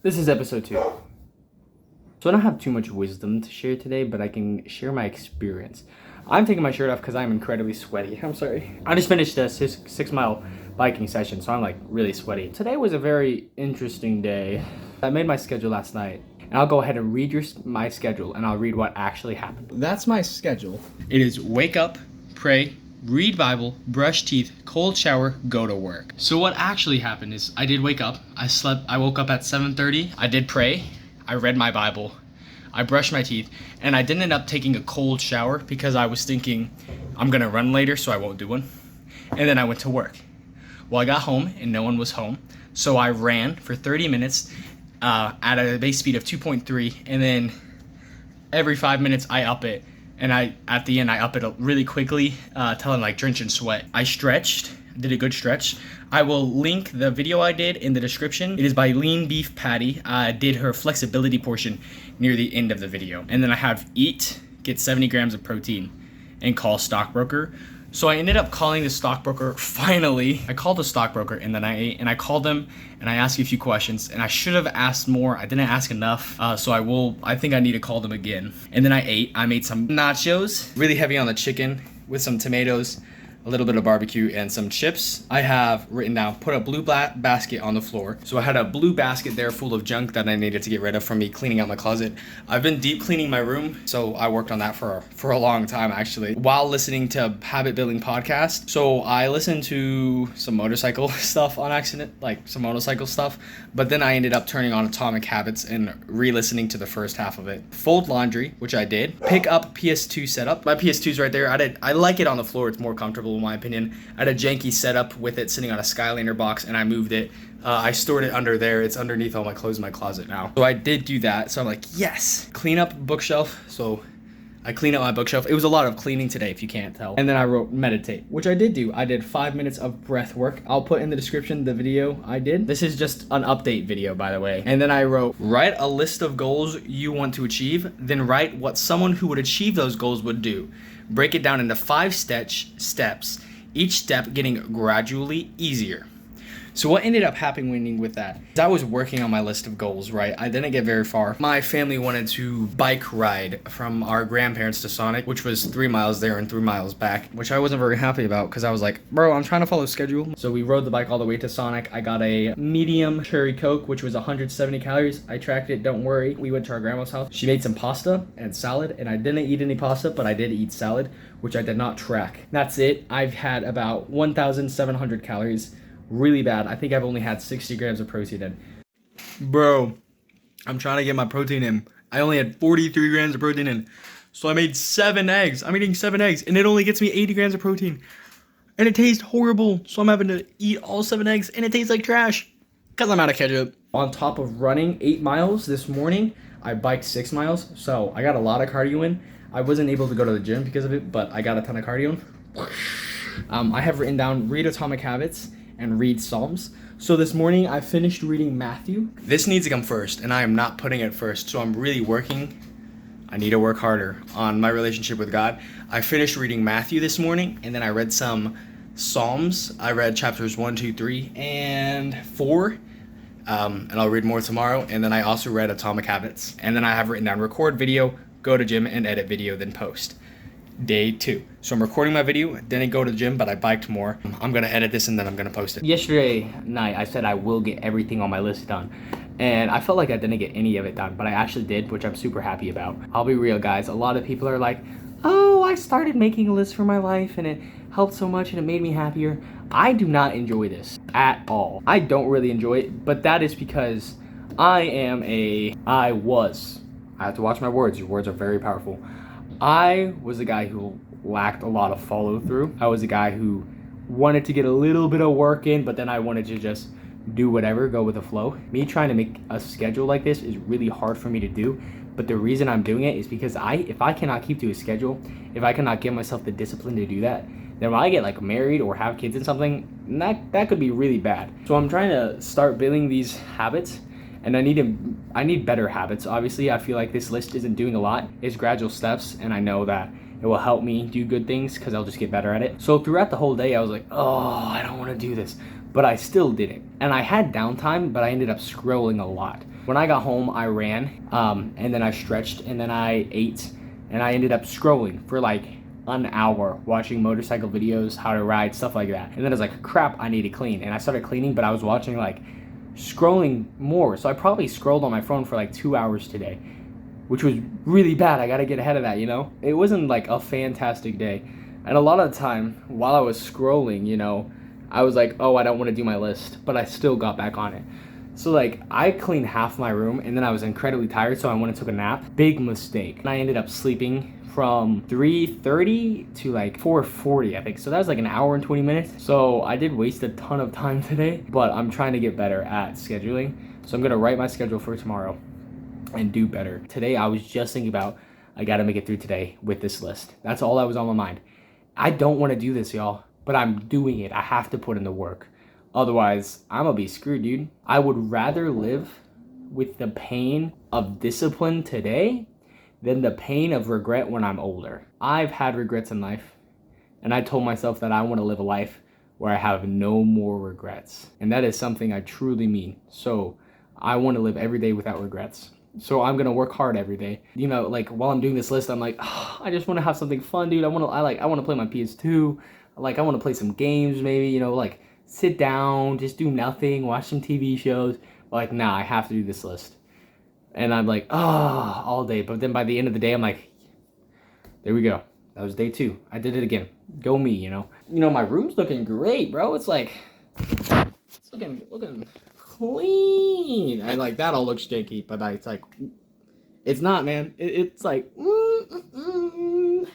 This is episode 2. So I don't have too much wisdom to share today, but I can share my experience. I'm taking my shirt off because I'm incredibly sweaty. I'm sorry. I just finished a 6 mile biking session, so I'm like really sweaty. Today was a very interesting day. I made my schedule last night, and I'll go ahead and read my schedule, and I'll read what actually happened. That's my schedule. It is wake up, pray, read Bible, brush teeth, cold shower, go to work. So what actually happened is I did wake up. I woke up at 7:30. I did pray. I read my Bible. I brushed my teeth, and I didn't end up taking a cold shower because I was thinking I'm gonna run later, so I won't do one. And then I went to work. Well, I got home and no one was home, so I ran for 30 minutes at a base speed of 2.3, and then every 5 minutes I up it. And at the end, I up it really quickly till I'm like drenched in sweat. I stretched, did a good stretch. I will link the video I did in the description. It is by Lean Beef Patty. I did her flexibility portion near the end of the video. And then I have eat, get 70 grams of protein, and call stockbroker. So I ended up calling the stockbroker finally. I called the stockbroker and then I ate, and I called them and I asked you a few questions, and I should have asked more. I didn't ask enough, so I think I need to call them again. And then I ate. I made some nachos, really heavy on the chicken with some tomatoes, a little bit of barbecue, and some chips. I have written down, put a blue basket on the floor. So I had a blue basket there full of junk that I needed to get rid of from me cleaning out my closet. I've been deep cleaning my room, so I worked on that for a long time actually, while listening to habit building podcast. So I listened to some motorcycle stuff on accident, like some motorcycle stuff, but then I ended up turning on Atomic Habits and re-listening to the first half of it. Fold laundry, which I did. Pick up PS2 setup. My PS2's right there. I like it on the floor. It's more comfortable in my opinion. I had a janky setup with it sitting on a Skyliner box, and I moved it. I stored it under there. It's underneath all my clothes in my closet now. So I did do that. So I'm like, yes. Clean up bookshelf. So I cleaned up my bookshelf. It was a lot of cleaning today, if you can't tell. And then I wrote meditate, which I did do. I did 5 minutes of breath work. I'll put in the description the video I did. This is just an update video, by the way. And then I wrote, write a list of goals you want to achieve, then write what someone who would achieve those goals would do. Break it down into 5 steps, each step getting gradually easier. So what ended up happening with that is I was working on my list of goals, right? I didn't get very far. My family wanted to bike ride from our grandparents to Sonic, which was 3 miles there and 3 miles back, which I wasn't very happy about because I was like, bro, I'm trying to follow schedule. So we rode the bike all the way to Sonic. I got a medium cherry Coke, which was 170 calories. I tracked it, don't worry. We went to our grandma's house. She made some pasta and salad, and I didn't eat any pasta, but I did eat salad, which I did not track. That's it. I've had about 1,700 calories. Really bad. I think I've only had 60 grams of protein in. Bro, I'm trying to get my protein in. I only had 43 grams of protein in. So I made 7 eggs. I'm eating 7 eggs, and it only gets me 80 grams of protein. And it tastes horrible. So I'm having to eat all 7 eggs, and it tastes like trash because I'm out of ketchup. On top of running 8 miles this morning, I biked 6 miles. So I got a lot of cardio in. I wasn't able to go to the gym because of it, but I got a ton of cardio in. I have written down read Atomic Habits and read Psalms. So this morning I finished reading Matthew. This needs to come first, and I am not putting it first. So I'm really working. I need to work harder on my relationship with God. I finished reading Matthew this morning, and then I read some Psalms. I read chapters 1, 2, 3, and 4. And I'll read more tomorrow. And then I also read Atomic Habits. And then I have written down record video, go to gym, and edit video, then post. Day 2. So I'm recording my video, didn't go to the gym, but I biked more. I'm gonna edit this and then I'm gonna post it. Yesterday night, I said I will get everything on my list done. And I felt like I didn't get any of it done, but I actually did, which I'm super happy about. I'll be real, guys. A lot of people are like, oh, I started making a list for my life and it helped so much and it made me happier. I do not enjoy this at all. I don't really enjoy it, but that is because I have to watch my words. Your words are very powerful. I was a guy who lacked a lot of follow through. I was a guy who wanted to get a little bit of work in, but then I wanted to just do whatever, go with the flow. Me trying to make a schedule like this is really hard for me to do, but the reason I'm doing it is because if I cannot keep to a schedule, if I cannot give myself the discipline to do that, then when I get like married or have kids and something, that could be really bad. So I'm trying to start building these habits, and I need better habits. Obviously, I feel like this list isn't doing a lot. It's gradual steps, and I know that it will help me do good things because I'll just get better at it. So throughout the whole day, I was like, oh, I don't want to do this. but I still didn't. And I had downtime, but I ended up scrolling a lot. When I got home, I ran, and then I stretched, and then I ate, and I ended up scrolling for like an hour, watching motorcycle videos, how to ride, stuff like that. And then I was like, crap, I need to clean. And I started cleaning, but I was watching like scrolling more. So I probably scrolled on my phone for like 2 hours today, which was really bad. I gotta get ahead of that, you know? It wasn't like a fantastic day. And a lot of the time, while I was scrolling, you know, I was like, oh, I don't want to do my list, but I still got back on it. So like, I cleaned half my room, and then I was incredibly tired, so I went and took a nap. Big mistake. And I ended up sleeping from 3:30 to like 4:40, I think. So that was like an hour and 20 minutes. So I did waste a ton of time today, but I'm trying to get better at scheduling. So I'm gonna write my schedule for tomorrow and do better. Today, I was just thinking about, I gotta make it through today with this list. That's all that was on my mind. I don't wanna do this, y'all, but I'm doing it. I have to put in the work. Otherwise, I'm gonna be screwed, dude. I would rather live with the pain of discipline today than the pain of regret when I'm older. I've had regrets in life, and I told myself that I wanna live a life where I have no more regrets. And that is something I truly mean. So I wanna live every day without regrets. So I'm gonna work hard every day. You know, like while I'm doing this list, I'm like, oh, I just want to have something fun, dude. I want to play my PS2. Like I want to play some games, maybe. You know, like sit down, just do nothing, watch some TV shows. But like, nah, I have to do this list. And I'm like, oh, all day. But then by the end of the day, I'm like, there we go. That was day 2. I did it again. Go me, you know. You know, my room's looking great, bro. It's like, it's looking clean. And like that all looks janky, but it's like, it's not, man. It's like, oh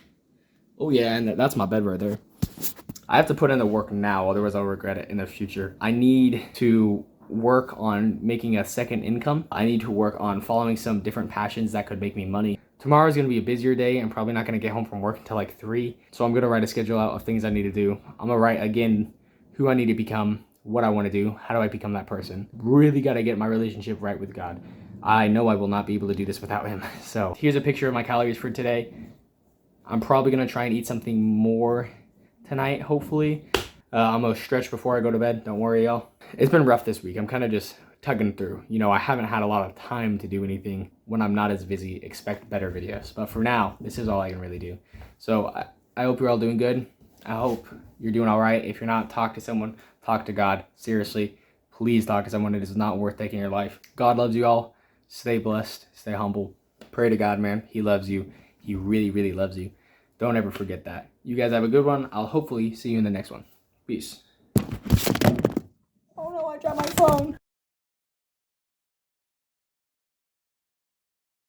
yeah, and that's my bed right there. I have to put in the work now, otherwise I'll regret it in the future. I need to work on making a second income. I need to work on following some different passions that could make me money. Tomorrow's gonna be a busier day. I'm probably not gonna get home from work until like 3. So I'm gonna write a schedule out of things I need to do. I'm gonna write again who I need to become, what I want to do, how do I become that person. Really got to get my relationship right with God. I know I will not be able to do this without him. So here's a picture of my calories for today. I'm probably going to try and eat something more tonight, hopefully. I'm going to stretch before I go to bed. Don't worry, y'all. It's been rough this week. I'm kind of just tugging through. You know, I haven't had a lot of time to do anything. When I'm not as busy, expect better videos. But for now, this is all I can really do. So I hope you're all doing good. I hope you're doing all right. If you're not, talk to someone. Talk to God. Seriously, please talk to someone. It is not worth taking your life. God loves you all. Stay blessed. Stay humble. Pray to God, man. He loves you. He really, really loves you. Don't ever forget that. You guys have a good one. I'll hopefully see you in the next one. Peace. Oh no, I dropped my phone.